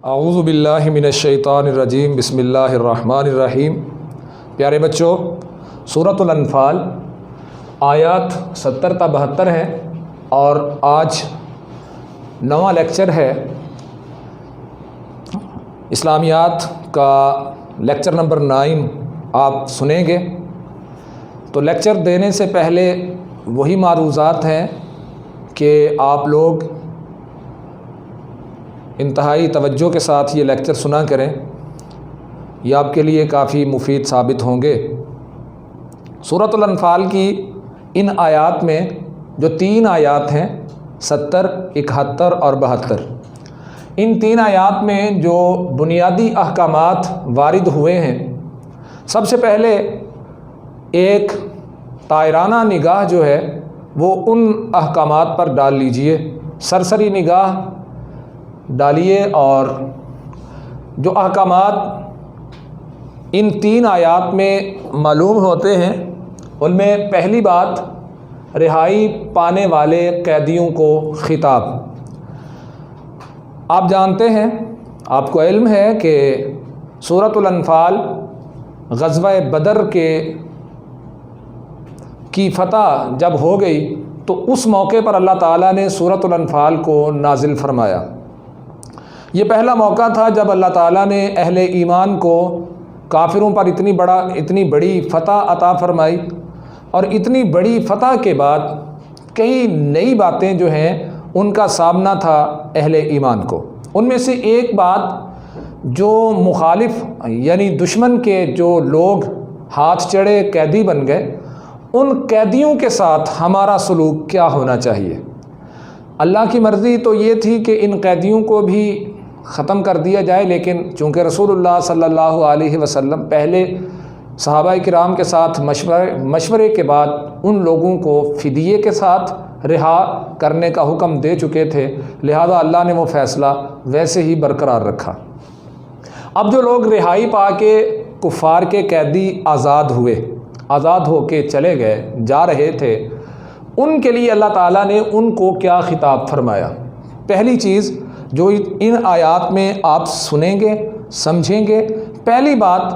اعوذ باللہ من الشیطان الرجیم بسم اللہ الرحمن الرحیم۔ پیارے بچوں، سورۃ الانفال آیات 70 تا 72 ہیں اور آج نواں لیکچر ہے اسلامیات کا لیکچر نمبر 9 آپ سنیں گے۔ تو لیکچر دینے سے پہلے وہی معروضات ہیں کہ آپ لوگ انتہائی توجہ کے ساتھ یہ لیکچر سنا کریں، یہ آپ کے لیے کافی مفید ثابت ہوں گے۔ سورۃ الانفال کی ان آیات میں جو 3 آیات ہیں 70، 71 اور 72، ان 3 آیات میں جو بنیادی احکامات وارد ہوئے ہیں، سب سے پہلے ایک طائرانہ نگاہ جو ہے وہ ان احکامات پر ڈال لیجئے، سرسری نگاہ ڈالیے، اور جو احکامات ان 3 آیات میں معلوم ہوتے ہیں ان میں پہلی بات رہائی پانے والے قیدیوں کو خطاب۔ آپ جانتے ہیں، آپ کو علم ہے کہ سورۃ الانفال غزوہ بدر کی فتح جب ہو گئی تو اس موقع پر اللہ تعالیٰ نے سورۃ الانفال کو نازل فرمایا۔ یہ پہلا موقع تھا جب اللہ تعالیٰ نے اہل ایمان کو کافروں پر اتنی بڑی فتح عطا فرمائی، اور اتنی بڑی فتح کے بعد کئی نئی باتیں جو ہیں ان کا سامنا تھا اہل ایمان کو۔ ان میں سے ایک بات جو مخالف یعنی دشمن کے جو لوگ ہاتھ چڑھے قیدی بن گئے، ان قیدیوں کے ساتھ ہمارا سلوک کیا ہونا چاہیے۔ اللہ کی مرضی تو یہ تھی کہ ان قیدیوں کو بھی ختم کر دیا جائے، لیکن چونکہ رسول اللہ صلی اللہ علیہ وسلم پہلے صحابہ کرام کے ساتھ مشورے کے بعد ان لوگوں کو فدیے کے ساتھ رہا کرنے کا حکم دے چکے تھے، لہذا اللہ نے وہ فیصلہ ویسے ہی برقرار رکھا۔ اب جو لوگ رہائی پا کے کفار کے قیدی آزاد ہو کے چلے گئے، جا رہے تھے، ان کے لیے اللہ تعالیٰ نے ان کو کیا خطاب فرمایا۔ پہلی چیز جو ان آیات میں آپ سنیں گے، سمجھیں گے، پہلی بات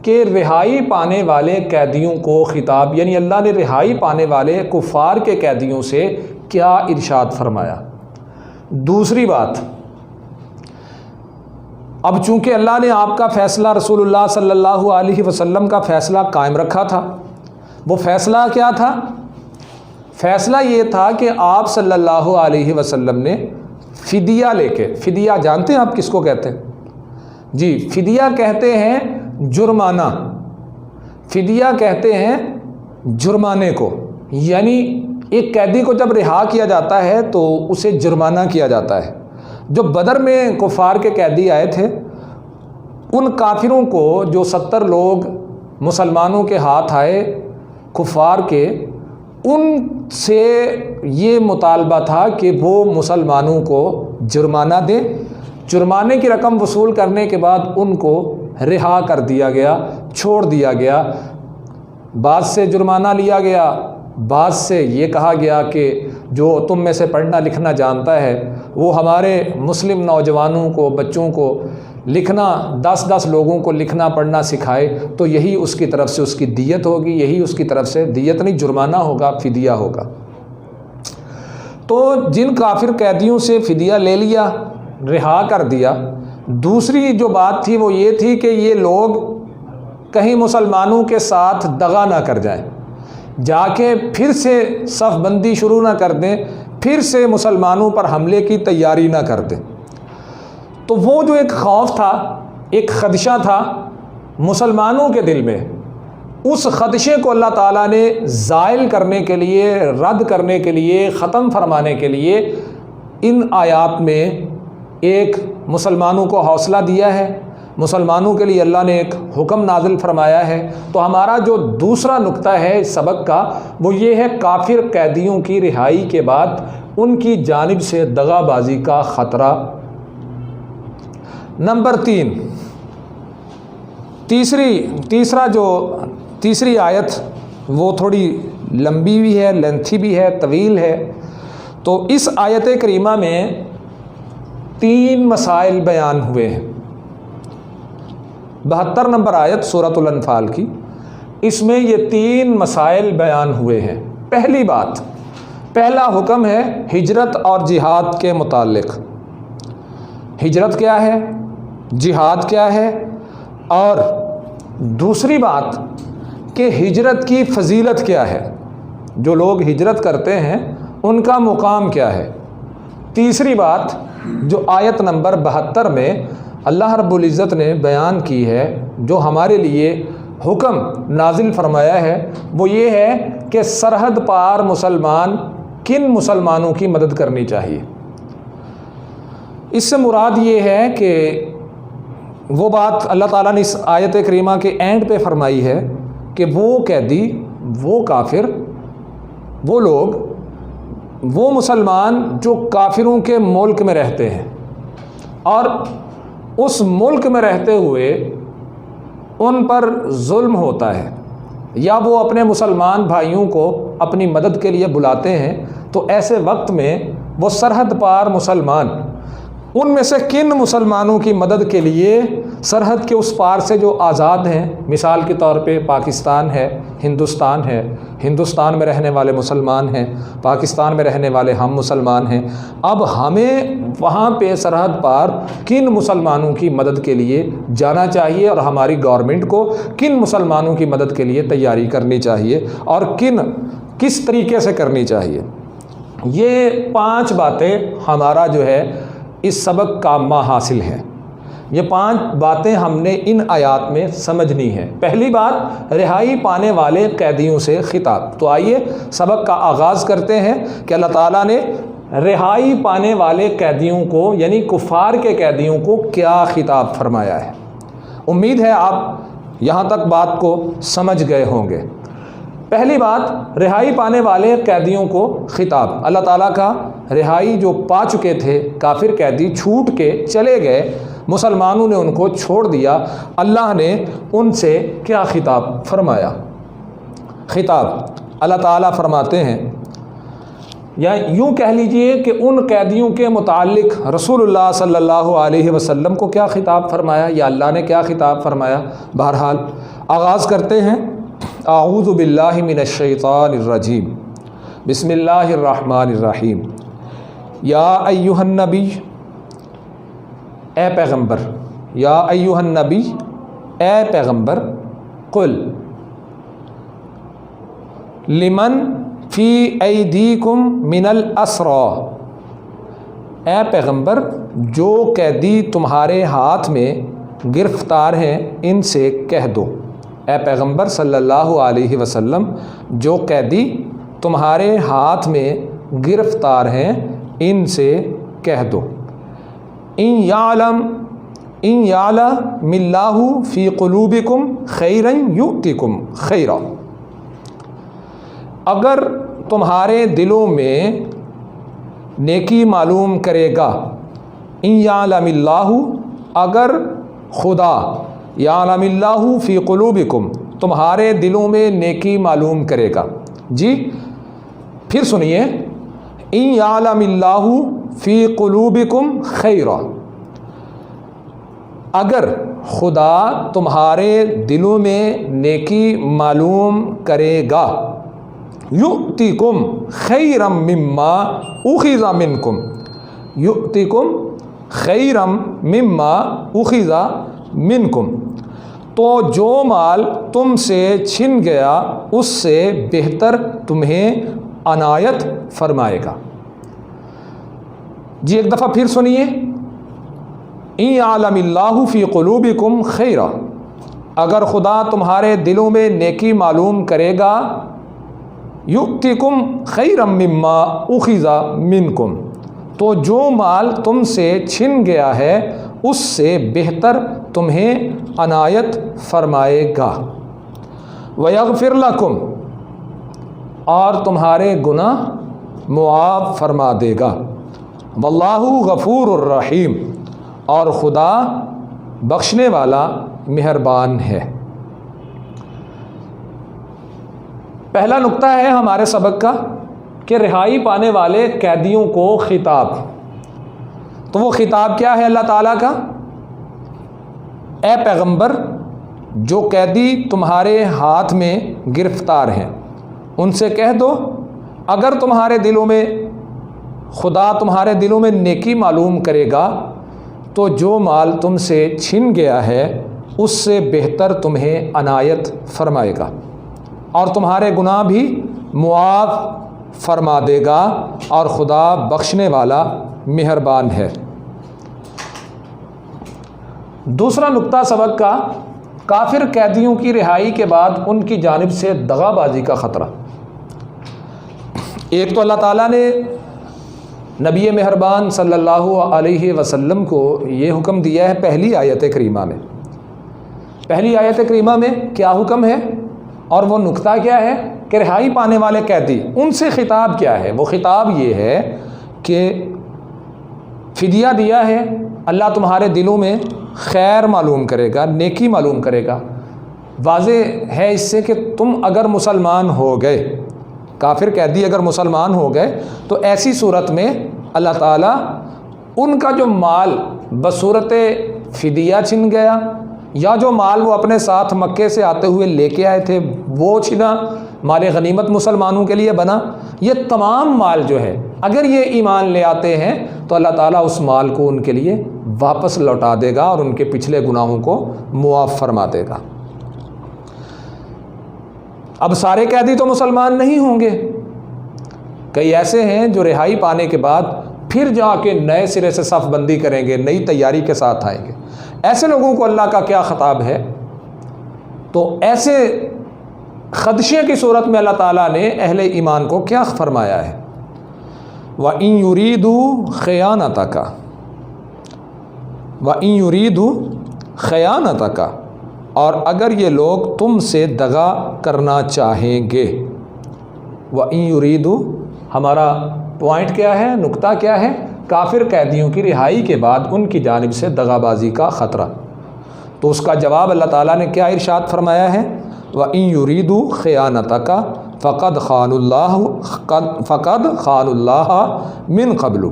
کہ رہائی پانے والے قیدیوں کو خطاب، یعنی اللہ نے رہائی پانے والے کفار کے قیدیوں سے کیا ارشاد فرمایا۔ دوسری بات، اب چونکہ اللہ نے آپ کا فیصلہ رسول اللہ صلی اللہ علیہ وسلم کا فیصلہ قائم رکھا تھا، وہ فیصلہ کیا تھا؟ فیصلہ یہ تھا کہ آپ صلی اللہ علیہ وسلم نے فدیہ لے کے، فدیہ جانتے ہیں آپ کس کو کہتے ہیں؟ جی، فدیہ کہتے ہیں جرمانہ، فدیہ کہتے ہیں جرمانے کو، یعنی ایک قیدی کو جب رہا کیا جاتا ہے تو اسے جرمانہ کیا جاتا ہے۔ جو بدر میں کفار کے قیدی آئے تھے، ان کافروں کو جو 70 لوگ مسلمانوں کے ہاتھ آئے کفار کے، ان سے یہ مطالبہ تھا کہ وہ مسلمانوں کو جرمانہ دیں۔ جرمانے کی رقم وصول کرنے کے بعد ان کو رہا کر دیا گیا، چھوڑ دیا گیا۔ بعض سے جرمانہ لیا گیا، بعض سے یہ کہا گیا کہ جو تم میں سے پڑھنا لکھنا جانتا ہے وہ ہمارے مسلم نوجوانوں کو، بچوں کو لکھنا، 10 لوگوں کو لکھنا پڑھنا سکھائے تو یہی اس کی طرف سے اس کی دیت ہوگی، یہی اس کی طرف سے دیت نہیں جرمانہ ہوگا، فدیہ ہوگا۔ تو جن کافر قیدیوں سے فدیہ لے لیا، رہا کر دیا۔ دوسری جو بات تھی وہ یہ تھی کہ یہ لوگ کہیں مسلمانوں کے ساتھ دغا نہ کر جائیں، جا کے پھر سے صف بندی شروع نہ کر دیں، پھر سے مسلمانوں پر حملے کی تیاری نہ کر دیں۔ تو وہ جو ایک خوف تھا، ایک خدشہ تھا مسلمانوں کے دل میں، اس خدشے کو اللہ تعالیٰ نے زائل کرنے کے لیے، رد کرنے کے لیے، ختم فرمانے کے لیے ان آیات میں ایک مسلمانوں کو حوصلہ دیا ہے، مسلمانوں کے لیے اللہ نے ایک حکم نازل فرمایا ہے۔ تو ہمارا جو دوسرا نقطہ ہے اس سبق کا وہ یہ ہے، کافر قیدیوں کی رہائی کے بعد ان کی جانب سے دغا بازی کا خطرہ۔ نمبر 3، تیسری آیت وہ تھوڑی لمبی بھی ہے، لینتھی بھی ہے، طویل ہے۔ تو اس آیت کریمہ میں 3 مسائل بیان ہوئے ہیں۔ 72 نمبر آیت سورۃ الانفال کی، اس میں یہ 3 مسائل بیان ہوئے ہیں۔ پہلی بات، پہلا حکم ہے ہجرت اور جہاد کے متعلق۔ ہجرت کیا ہے، جہاد کیا ہے، اور دوسری بات کہ ہجرت کی فضیلت کیا ہے، جو لوگ ہجرت کرتے ہیں ان کا مقام کیا ہے۔ تیسری بات جو آیت نمبر 72 میں اللہ رب العزت نے بیان کی ہے، جو ہمارے لیے حکم نازل فرمایا ہے، وہ یہ ہے کہ سرحد پار مسلمان کن مسلمانوں کی مدد کرنی چاہیے۔ اس سے مراد یہ ہے کہ وہ بات اللہ تعالیٰ نے اس آیت کریمہ کے اینڈ پہ فرمائی ہے کہ وہ قیدی، وہ کافر، وہ لوگ، وہ مسلمان جو کافروں کے ملک میں رہتے ہیں اور اس ملک میں رہتے ہوئے ان پر ظلم ہوتا ہے، یا وہ اپنے مسلمان بھائیوں کو اپنی مدد کے لیے بلاتے ہیں، تو ایسے وقت میں وہ سرحد پار مسلمان ان میں سے کن مسلمانوں کی مدد کے لیے سرحد کے اس پار سے جو آزاد ہیں، مثال کے طور پہ پاکستان ہے، ہندوستان ہے، ہندوستان میں رہنے والے مسلمان ہیں، پاکستان میں رہنے والے ہم مسلمان ہیں، اب ہمیں وہاں پہ سرحد پار کن مسلمانوں کی مدد کے لیے جانا چاہیے، اور ہماری گورنمنٹ کو کن مسلمانوں کی مدد کے لیے تیاری کرنی چاہیے، اور کس طریقے سے کرنی چاہیے۔ یہ 5 باتیں ہمارا جو ہے اس سبق کا ماں حاصل ہے۔ یہ 5 باتیں ہم نے ان آیات میں سمجھنی ہے۔ پہلی بات، رہائی پانے والے قیدیوں سے خطاب۔ تو آئیے سبق کا آغاز کرتے ہیں کہ اللہ تعالیٰ نے رہائی پانے والے قیدیوں کو، یعنی کفار کے قیدیوں کو کیا خطاب فرمایا ہے۔ امید ہے آپ یہاں تک بات کو سمجھ گئے ہوں گے۔ پہلی بات، رہائی پانے والے قیدیوں کو خطاب۔ اللہ تعالیٰ کا رہائی جو پا چکے تھے کافر قیدی، چھوٹ کے چلے گئے، مسلمانوں نے ان کو چھوڑ دیا، اللہ نے ان سے کیا خطاب فرمایا؟ خطاب اللہ تعالیٰ فرماتے ہیں، یا یوں کہہ لیجئے کہ ان قیدیوں کے متعلق رسول اللہ صلی اللہ علیہ وسلم کو کیا خطاب فرمایا، یا اللہ نے کیا خطاب فرمایا۔ بہرحال آغاز کرتے ہیں۔ اعوذ باللہ من الشیطان الرجیم، بسم اللہ الرحمن الرحیم۔ یا ایہا النبی، اے پیغمبر، یا ایہا النبی، اے پیغمبر، قل لمن فی ایدیکم من الاسری، اے پیغمبر جو قیدی تمہارے ہاتھ میں گرفتار ہیں ان سے کہہ دو۔ اے پیغمبر صلی اللہ علیہ وسلم، جو قیدی تمہارے ہاتھ میں گرفتار ہیں ان سے کہہ دو، ان یعلم اللہ فی قلوبکم خیرا یؤتکم خیرا، اگر تمہارے دلوں میں نیکی معلوم کرے گا، ان یعلم اللہ، اگر خدا، یعلم اللہ فی قلوبکم، تمہارے دلوں میں نیکی معلوم کرے گا۔ جی پھر سنیے، ان یعلم اللہ فی قلوبکم خیرا، اگر خدا تمہارے دلوں میں نیکی معلوم کرے گا، یؤتکم خیرا مما اخذ منکم، یؤتکم خیرا مما اخذ منکم، تو جو مال تم سے چھن گیا اس سے بہتر تمہیں عنایت فرمائے گا۔ جی ایک دفعہ پھر سنیے، ان یعلم اللہ فی قلوبکم خیرا، اگر خدا تمہارے دلوں میں نیکی معلوم کرے گا، یؤتکم خیرا مما اخذ منکم، تو جو مال تم سے چھن گیا ہے اس سے بہتر تمہیں عنایت فرمائے گا، ویغفر لکم، اور تمہارے گناہ معاف فرما دے گا، واللہ غفور الرحیم، اور خدا بخشنے والا مہربان ہے۔ پہلا نقطہ ہے ہمارے سبق کا کہ رہائی پانے والے قیدیوں کو خطاب۔ تو وہ خطاب کیا ہے اللہ تعالیٰ کا؟ اے پیغمبر، جو قیدی تمہارے ہاتھ میں گرفتار ہیں ان سے کہہ دو اگر تمہارے دلوں میں خدا تمہارے دلوں میں نیکی معلوم کرے گا تو جو مال تم سے چھن گیا ہے اس سے بہتر تمہیں عنایت فرمائے گا اور تمہارے گناہ بھی معاف فرما دے گا، اور خدا بخشنے والا مہربان ہے۔ دوسرا نقطہ سبق کا، کافر قیدیوں کی رہائی کے بعد ان کی جانب سے دغا بازی کا خطرہ۔ ایک تو اللہ تعالیٰ نے نبی مہربان صلی اللہ علیہ وسلم کو یہ حکم دیا ہے پہلی آیت کریمہ میں۔ پہلی آیت کریمہ میں کیا حکم ہے اور وہ نقطہ کیا ہے کہ رہائی پانے والے قیدی ان سے خطاب کیا ہے؟ وہ خطاب یہ ہے کہ فدیہ دیا ہے، اللہ تمہارے دلوں میں خیر معلوم کرے گا، نیکی معلوم کرے گا۔ واضح ہے اس سے کہ تم اگر مسلمان ہو گئے، کافر قیدی اگر مسلمان ہو گئے تو ایسی صورت میں اللہ تعالیٰ ان کا جو مال بصورت فدیہ چھن گیا یا جو مال وہ اپنے ساتھ مکے سے آتے ہوئے لے کے آئے تھے وہ چھنا، مال غنیمت مسلمانوں کے لیے بنا، یہ تمام مال جو ہے اگر یہ ایمان لے آتے ہیں تو اللہ تعالیٰ اس مال کو ان کے لیے واپس لوٹا دے گا اور ان کے پچھلے گناہوں کو معاف فرما دے گا۔ اب سارے قیدی تو مسلمان نہیں ہوں گے، کئی ایسے ہیں جو رہائی پانے کے بعد پھر جا کے نئے سرے سے صف بندی کریں گے، نئی تیاری کے ساتھ آئیں گے۔ ایسے لوگوں کو اللہ کا کیا خطاب ہے؟ تو ایسے خدشے کی صورت میں اللہ تعالیٰ نے اہل ایمان کو کیا فرمایا ہے؟ وَإِن يُرِيدُوا خِيَانَتَكَ وَإِن يُرِيدُوا خِيَانَتَكَ، اور اگر یہ لوگ تم سے دغا کرنا چاہیں گے۔ وَإِن يُرِيدُوا، ہمارا پوائنٹ کیا ہے، نقطہ کیا ہے؟ کافر قیدیوں کی رہائی کے بعد ان کی جانب سے دغا بازی کا خطرہ۔ تو اس کا جواب اللہ تعالیٰ نے کیا ارشاد فرمایا ہے؟ وَإِن يُرِيدُوا خِيَانَتَكَ فَقَدْ خَانُوا اللَّهَ مِن قَبْلُ،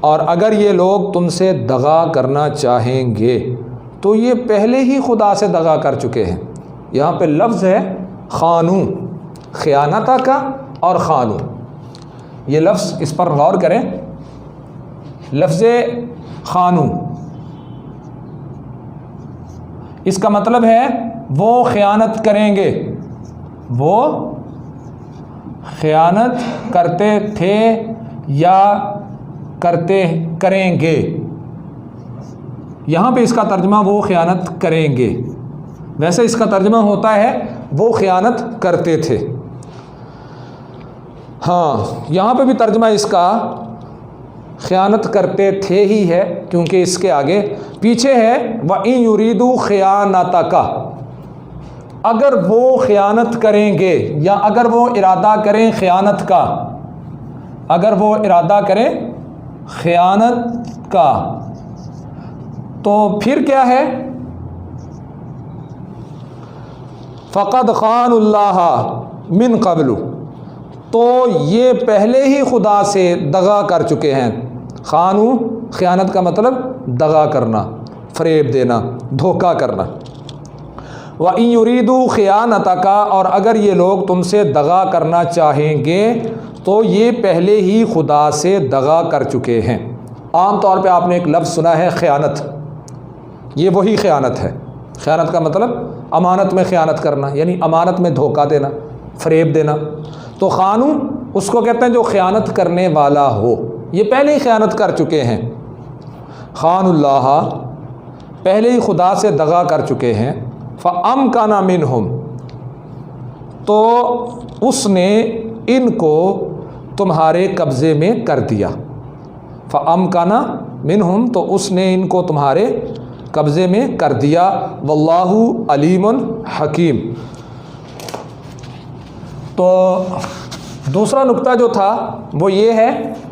اور اگر یہ لوگ تم سے دغا کرنا چاہیں گے تو یہ پہلے ہی خدا سے دغا کر چکے ہیں۔ یہاں پہ لفظ ہے خانو، خیانتہ کا اور خانو، یہ لفظ اس پر غور کریں۔ لفظ خانو اس کا مطلب ہے وہ خیانت کریں گے، وہ خیانت کرتے تھے یا کریں گے۔ یہاں پہ اس کا ترجمہ وہ خیانت کریں گے، ویسے اس کا ترجمہ ہوتا ہے وہ خیانت کرتے تھے۔ ہاں یہاں پہ بھی ترجمہ اس کا خیانت کرتے تھے ہی ہے، کیونکہ اس کے آگے پیچھے ہے وَإِن يُرِيدُوا خِيَانَتَكَ، اگر وہ خیانت کریں گے یا اگر وہ ارادہ کریں خیانت کا، اگر وہ ارادہ کریں خیانت کا تو پھر کیا ہے؟ فَقَدْ خَانُوا اللَّهَ مِن قَبْلُ، تو یہ پہلے ہی خدا سے دغا کر چکے ہیں۔ خانو، خیانت کا مطلب دغا کرنا، فریب دینا، دھوکہ کرنا۔ وَإِن يُرِيدُوا خِيَانَتَكَ، اور اگر یہ لوگ تم سے دغا کرنا چاہیں گے تو یہ پہلے ہی خدا سے دغا کر چکے ہیں۔ عام طور پہ آپ نے ایک لفظ سنا ہے خیانت، یہ وہی خیانت ہے۔ خیانت کا مطلب امانت میں خیانت کرنا، یعنی امانت میں دھوکہ دینا، فریب دینا۔ تو خانو اس کو کہتے ہیں جو خیانت کرنے والا ہو، یہ پہلے ہی خیانت کر چکے ہیں۔ خان اللہ، پہلے ہی خدا سے دغا کر چکے ہیں۔ فَأَمْكَنَ مِنْهُمْ، تو اس نے ان کو تمہارے قبضے میں کر دیا۔ فَأَمْكَنَ مِنْهُمْ، تو اس نے ان کو تمہارے قبضے میں کر دیا۔ وَاللَّهُ عَلِيمٌ حکیم۔ تو دوسرا نقطہ جو تھا وہ یہ ہے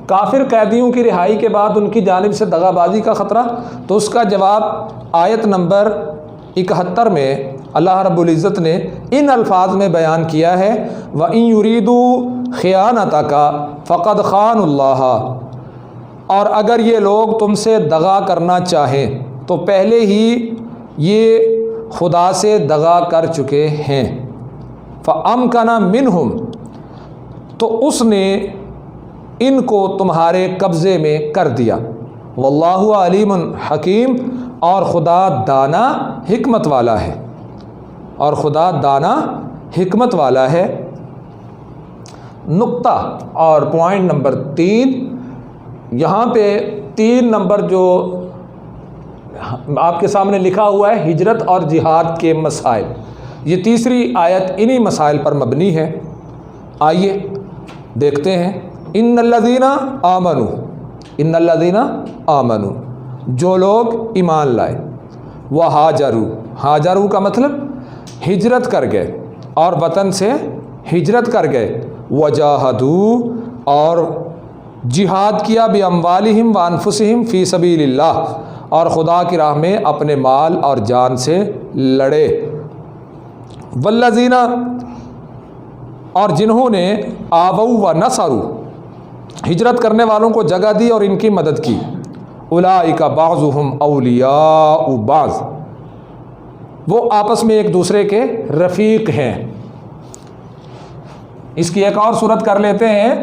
کافر قیدیوں کی رہائی کے بعد ان کی جانب سے دغا بازی کا خطرہ، تو اس کا جواب آیت نمبر 71 میں اللہ رب العزت نے ان الفاظ میں بیان کیا ہے وَإِن يُرِيدُوا خِيَانَتَكَ فَقَدْ خَانُوا اللَّهَ، اور اگر یہ لوگ تم سے دغا کرنا چاہیں تو پہلے ہی یہ خدا سے دغا کر چکے ہیں۔ فَأَمْكَنَ مِنْهُمْ، تو اس نے ان کو تمہارے قبضے میں کر دیا۔ واللہ علیم حکیم، اور خدا دانا حکمت والا ہے، اور خدا دانا حکمت والا ہے۔ نقطہ اور پوائنٹ نمبر 3، یہاں پہ 3 نمبر جو آپ کے سامنے لکھا ہوا ہے ہجرت اور جہاد کے مسائل، یہ تیسری آیت انہی مسائل پر مبنی ہے۔ آئیے دیکھتے ہیں۔ ان الذین آمنوا، ان الذین آمنوا، جو لوگ ایمان لائے، وہاجروا، ہاجروا کا مطلب ہجرت کر گئے اور وطن سے ہجرت کر گئے، وجاہدوا، اور جہاد کیا، باموالہم وانفسہم فی سبیل اللہ، اور خدا کی راہ میں اپنے مال اور جان سے لڑے، والذین، اور جنہوں نے آووا ونصروا، ہجرت کرنے والوں کو جگہ دی اور ان کی مدد کی، اولئک بعضهم اولیاء بعض، وہ آپس میں ایک دوسرے کے رفیق ہیں۔ اس کی ایک اور صورت کر لیتے ہیں۔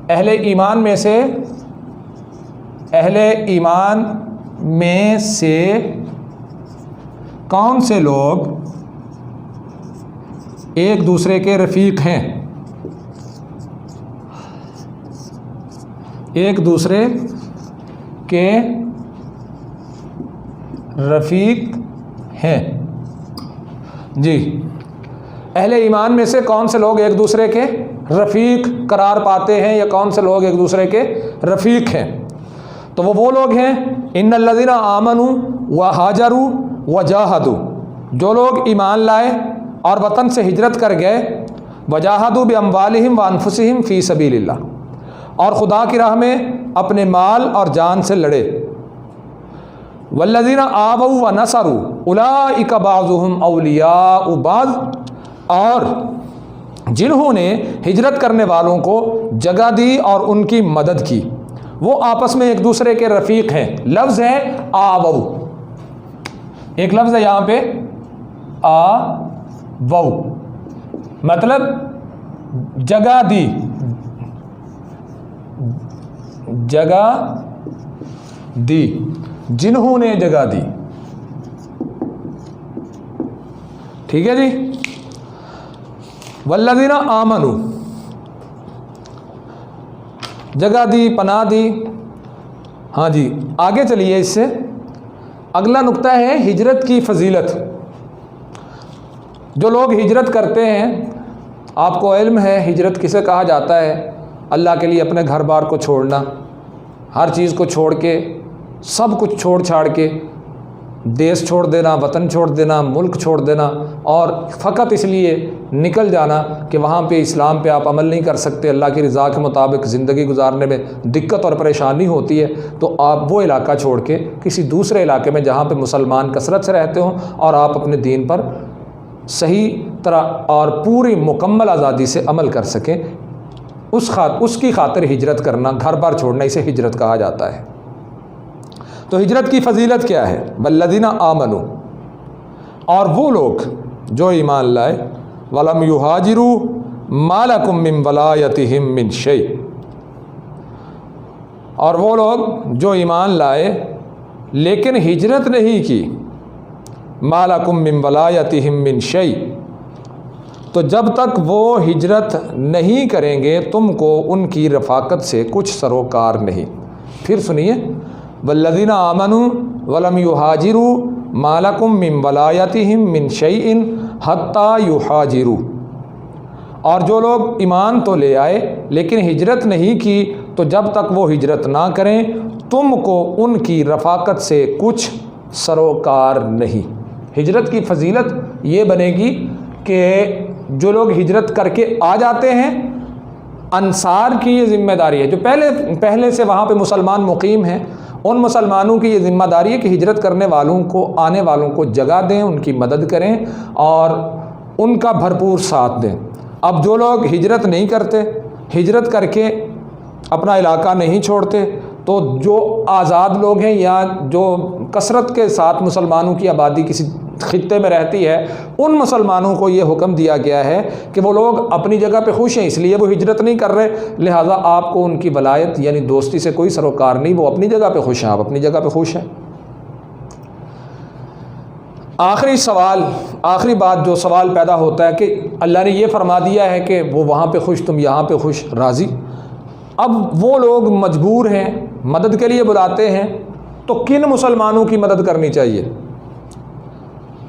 اہل ایمان میں سے، اہل ایمان میں سے کون سے لوگ ایک دوسرے کے رفیق ہیں؟ ایک دوسرے کے رفیق ہیں، جی، اہل ایمان میں سے کون سے لوگ ایک دوسرے کے رفیق قرار پاتے ہیں، یا کون سے لوگ ایک دوسرے کے رفیق ہیں؟ تو وہ لوگ ہیں، ان الذین آمنوا وہاجروا وجاہدوا، جو لوگ ایمان لائے اور وطن سے ہجرت کر گئے، وجاہدوا باموالہم وانفسہم فی سبیل اللہ، اور خدا کی راہ میں اپنے مال اور جان سے لڑے، والذین آووا ونصروا اولئک بعضهم اولیاء بعض، اور جنہوں نے ہجرت کرنے والوں کو جگہ دی اور ان کی مدد کی، وہ آپس میں ایک دوسرے کے رفیق ہیں۔ لفظ ہے آوو، ایک لفظ ہے یہاں پہ آوو، مطلب جگہ دی، جگہ دی، جنہوں نے جگہ دی، ٹھیک ہے جی۔ والذین آمنوا، جگہ دی، پناہ دی، ہاں جی۔ آگے چلیے، اس سے اگلا نقطہ ہے ہجرت کی فضیلت۔ جو لوگ ہجرت کرتے ہیں، آپ کو علم ہے ہجرت کسے کہا جاتا ہے؟ اللہ کے لیے اپنے گھر بار کو چھوڑنا، ہر چیز کو چھوڑ کے، سب کچھ چھوڑ چھاڑ کے، دیس چھوڑ دینا، وطن چھوڑ دینا، ملک چھوڑ دینا، اور فقط اس لیے نکل جانا کہ وہاں پہ اسلام پہ آپ عمل نہیں کر سکتے، اللہ کی رضا کے مطابق زندگی گزارنے میں دقت اور پریشانی ہوتی ہے، تو آپ وہ علاقہ چھوڑ کے کسی دوسرے علاقے میں جہاں پہ مسلمان کثرت سے رہتے ہوں اور آپ اپنے دین پر صحیح طرح اور پوری مکمل آزادی سے عمل کر سکیں، اس کی خاطر ہجرت کرنا، گھر بار چھوڑنا، اسے ہجرت کہا جاتا ہے۔ تو ہجرت کی فضیلت کیا ہے؟ والذین آمنوا، اور وہ لوگ جو ایمان لائے، ولم یہاجروا ما لکم من ولایتہم من شیء، اور وہ لوگ جو ایمان لائے لیکن ہجرت نہیں کی، ما لکم من ولایتہم من شیء، تو جب تک وہ ہجرت نہیں کریں گے تم کو ان کی رفاقت سے کچھ سروکار نہیں۔ پھر سنیے، والذین آمنوا ولم یہاجروا ما لکم من ولایتہم من شیء حتی یہاجروا، اور جو لوگ ایمان تو لے آئے لیکن ہجرت نہیں کی، تو جب تک وہ ہجرت نہ کریں تم کو ان کی رفاقت سے کچھ سروکار نہیں۔ ہجرت کی فضیلت یہ بنے گی کہ جو لوگ ہجرت کر کے آ جاتے ہیں، انصار کی یہ ذمہ داری ہے، جو پہلے سے وہاں پہ مسلمان مقیم ہیں، ان مسلمانوں کی یہ ذمہ داری ہے کہ ہجرت کرنے والوں کو، آنے والوں کو جگہ دیں، ان کی مدد کریں اور ان کا بھرپور ساتھ دیں۔ اب جو لوگ ہجرت نہیں کرتے، ہجرت کر کے اپنا علاقہ نہیں چھوڑتے، تو جو آزاد لوگ ہیں یا جو کثرت کے ساتھ مسلمانوں کی آبادی کسی خطے میں رہتی ہے، ان مسلمانوں کو یہ حکم دیا گیا ہے کہ وہ لوگ اپنی جگہ پہ خوش ہیں، اس لیے وہ ہجرت نہیں کر رہے، لہٰذا آپ کو ان کی ولایت یعنی دوستی سے کوئی سروکار نہیں، وہ اپنی جگہ پہ خوش ہیں، آپ اپنی جگہ پہ خوش ہیں۔ آخری بات جو سوال پیدا ہوتا ہے کہ اللہ نے یہ فرما دیا ہے کہ وہ وہاں پہ خوش، تم یہاں پہ خوش، راضی۔ اب وہ لوگ مجبور ہیں، مدد کے لیے بلاتے ہیں، تو کن مسلمانوں کی مدد کرنی چاہیے؟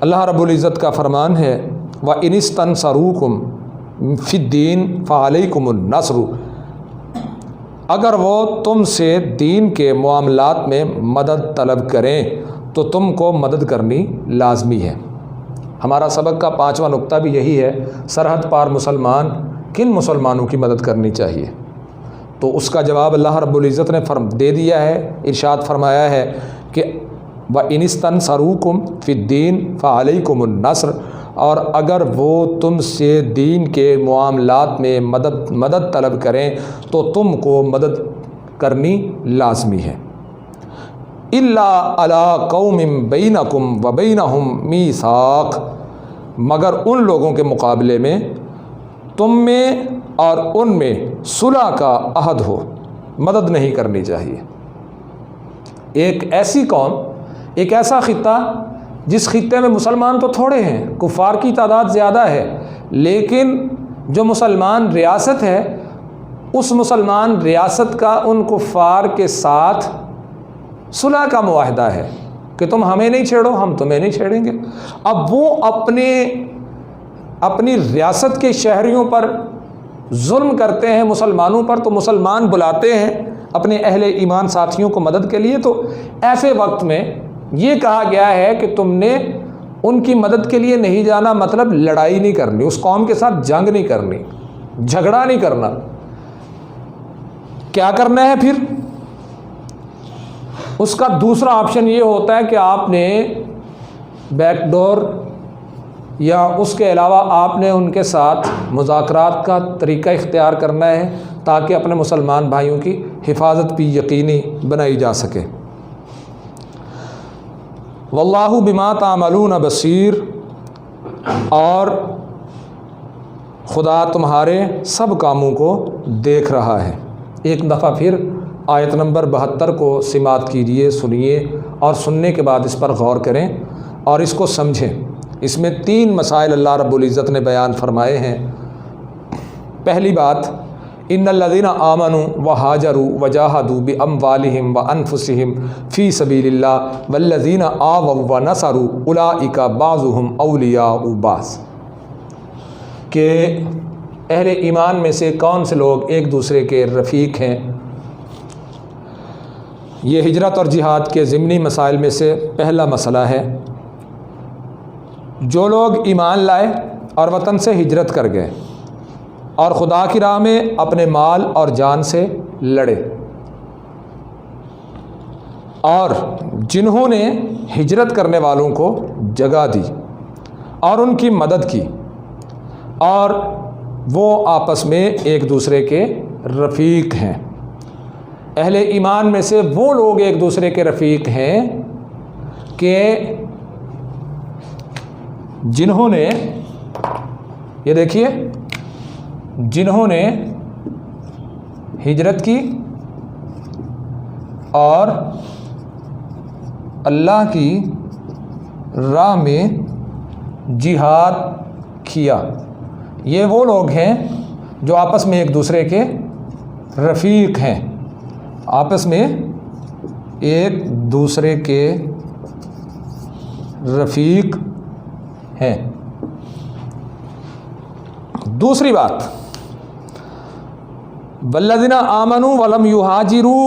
اللہ رب العزت کا فرمان ہے وَإِنِ اسْتَنصَرُوكُمْ فِي الدِّينِ فَعَلَيْكُمُ النَّصْرُ، اگر وہ تم سے دین کے معاملات میں مدد طلب کریں تو تم کو مدد کرنی لازمی ہے۔ ہمارا سبق کا 5واں نقطہ بھی یہی ہے، سرحد پار مسلمان کن مسلمانوں کی مدد کرنی چاہیے؟ تو اس کا جواب اللہ رب العزت نے دے دیا ہے، ارشاد فرمایا ہے کہ وَإِنِ اسْتَنصَرُوكُمْ فِي الدِّينِ فَعَلَيْكُمُ النَّصْرُ، اور اگر وہ تم سے دین کے معاملات میں مدد طلب کریں تو تم کو مدد کرنی لازمی ہے۔ إِلَّا عَلَىٰ قَوْمٍ بَيْنَكُمْ وَبَيْنَهُمْ مِيثَاقٌ، مگر ان لوگوں کے مقابلے میں تم میں اور ان میں صلح کا عہد ہو، مدد نہیں کرنی چاہیے۔ ایک ایسی قوم، ایک ایسا خطہ جس خطے میں مسلمان تو تھوڑے ہیں، کفار کی تعداد زیادہ ہے، لیکن جو مسلمان ریاست ہے اس مسلمان ریاست کا ان کفار کے ساتھ صلح کا معاہدہ ہے کہ تم ہمیں نہیں چھیڑو، ہم تمہیں نہیں چھیڑیں گے۔ اب وہ اپنی ریاست کے شہریوں پر ظلم کرتے ہیں، مسلمانوں پر، تو مسلمان بلاتے ہیں اپنے اہل ایمان ساتھیوں کو مدد کے لیے، تو ایسے وقت میں یہ کہا گیا ہے کہ تم نے ان کی مدد کے لیے نہیں جانا، مطلب لڑائی نہیں کرنی، اس قوم کے ساتھ جنگ نہیں کرنی، جھگڑا نہیں کرنا۔ کیا کرنا ہے پھر؟ اس کا دوسرا آپشن یہ ہوتا ہے کہ آپ نے بیک ڈور یا اس کے علاوہ آپ نے ان کے ساتھ مذاکرات کا طریقہ اختیار کرنا ہے تاکہ اپنے مسلمان بھائیوں کی حفاظت بھی یقینی بنائی جا سکے۔ واللہ بما تعملون بصیر، اور خدا تمہارے سب کاموں کو دیکھ رہا ہے۔ ایک دفعہ پھر آیت نمبر 72 کو سماعت کیجیے، سنیے، اور سننے کے بعد اس پر غور کریں اور اس کو سمجھیں۔ اس میں 3 مسائل اللہ رب العزت نے بیان فرمائے ہیں۔ پہلی بات، ان الذین آمنوا وہاجروا وجاہدوا باموالہم وانفسہم فی سبیل اللہ والذین آووا ونصروا اولئک بعضهم اولیاء بعض، کہ اہل ایمان میں سے کون سے لوگ ایک دوسرے کے رفیق ہیں۔ یہ ہجرت اور جہاد کے ضمنی مسائل میں سے پہلا مسئلہ ہے۔ جو لوگ ایمان لائے اور وطن سے ہجرت کر گئے اور خدا کی راہ میں اپنے مال اور جان سے لڑے، اور جنہوں نے ہجرت کرنے والوں کو جگہ دی اور ان کی مدد کی، اور وہ آپس میں ایک دوسرے کے رفیق ہیں۔ اہل ایمان میں سے وہ لوگ ایک دوسرے کے رفیق ہیں کہ جنہوں نے، یہ دیکھیے، جنہوں نے ہجرت کی اور اللہ کی راہ میں جہاد کیا، یہ وہ لوگ ہیں جو آپس میں ایک دوسرے کے رفیق ہیں، آپس میں ایک دوسرے کے رفیق ہیں۔ دوسری بات، والذین آمنوا ولم یہاجروا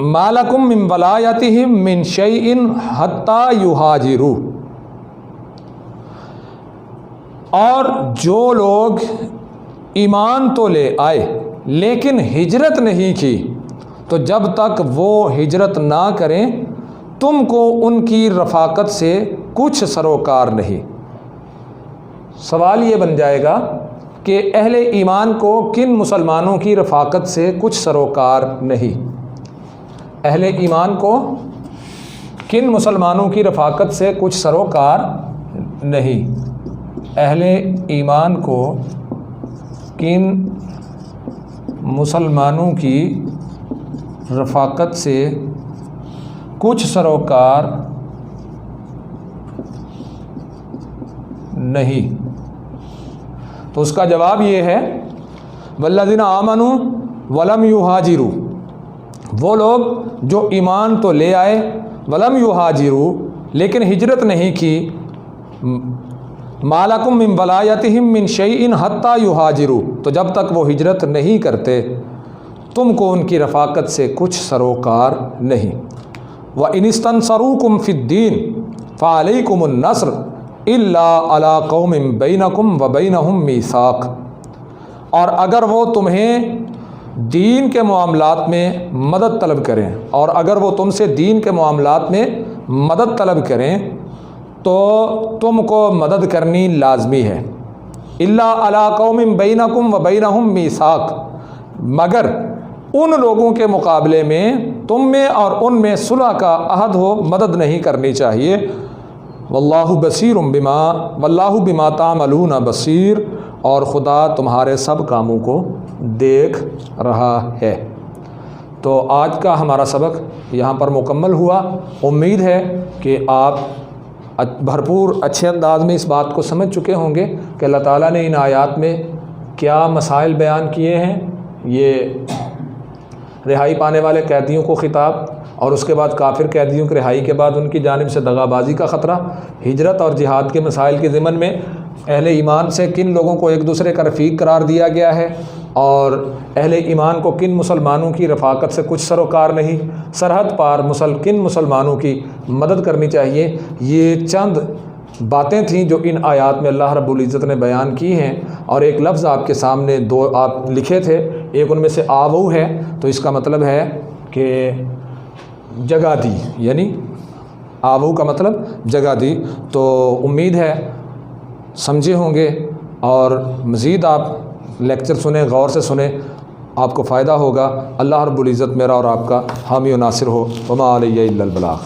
ما لکم من ولایتہم من شیء حتی یہاجروا، اور جو لوگ ایمان تو لے آئے لیکن ہجرت نہیں کی، تو جب تک وہ ہجرت نہ کریں تم کو ان کی رفاقت سے کچھ سروکار نہیں۔ سوال یہ بن جائے گا کہ اہل ایمان کو کن مسلمانوں کی رفاقت سے کچھ سروکار نہیں؟ اہل ایمان کو کن مسلمانوں کی رفاقت سے کچھ سروکار نہیں، اہل ایمان کو کن مسلمانوں کی رفاقت سے کچھ سروکار نہیں۔ تو اس کا جواب یہ ہے والذین آمنوا ولم یہاجروا، وہ لوگ جو ایمان تو لے آئے، ولم یہاجروا لیکن ہجرت نہیں کی، ما لکم من ولایتہم من شیء حتی یہاجروا، تو جب تک وہ ہجرت نہیں کرتے تم کو ان کی رفاقت سے کچھ سروکار نہیں۔ وَإِنِ اسْتَنصَرُوكُمْ فِي الدِّينِ فَعَلَيْكُمُ النَّصْرُ إِلَّا عَلَىٰ قَوْمٍ بَيْنَكُمْ وَبَيْنَهُمْ مِيثَاقٌ، اور اگر وہ تمہیں دین کے معاملات میں مدد طلب کریں، اور اگر وہ تم سے دین کے معاملات میں مدد طلب کریں تو تم کو مدد کرنی لازمی ہے۔ إِلَّا عَلَىٰ قَوْمٍ بَيْنَكُمْ وَبَيْنَهُمْ مِيثَاق، مگر ان لوگوں کے مقابلے میں تم میں اور ان میں صلح کا عہد ہو، مدد نہیں کرنی چاہیے۔ واللہ بصیر بما تعملون بصیر، اور خدا تمہارے سب کاموں کو دیکھ رہا ہے۔ تو آج کا ہمارا سبق یہاں پر مکمل ہوا۔ امید ہے کہ آپ بھرپور اچھے انداز میں اس بات کو سمجھ چکے ہوں گے کہ اللہ تعالیٰ نے ان آیات میں کیا مسائل بیان کیے ہیں۔ یہ رہائی پانے والے قیدیوں کو خطاب، اور اس کے بعد کافر قیدیوں کی رہائی کے بعد ان کی جانب سے دغا بازی کا خطرہ، ہجرت اور جہاد کے مسائل کے ضمن میں اہل ایمان سے کن لوگوں کو ایک دوسرے کا رفیق قرار دیا گیا ہے، اور اہل ایمان کو کن مسلمانوں کی رفاقت سے کچھ سروکار نہیں، سرحد پار کن مسلمانوں کی مدد کرنی چاہیے۔ یہ چند باتیں تھیں جو ان آیات میں اللہ رب العزت نے بیان کی ہیں، اور ایک لفظ آپ کے سامنے دو آپ لکھے تھے، ایک ان میں سے آوو ہے، تو اس کا مطلب ہے کہ جگہ دی، یعنی آوو کا مطلب جگہ دی۔ تو امید ہے سمجھے ہوں گے، اور مزید آپ لیکچر سنیں، غور سے سنیں، آپ کو فائدہ ہوگا۔ اللہ رب العزت میرا اور آپ کا حامی و ناصر ہو۔ وما علیہ الا البلاغ۔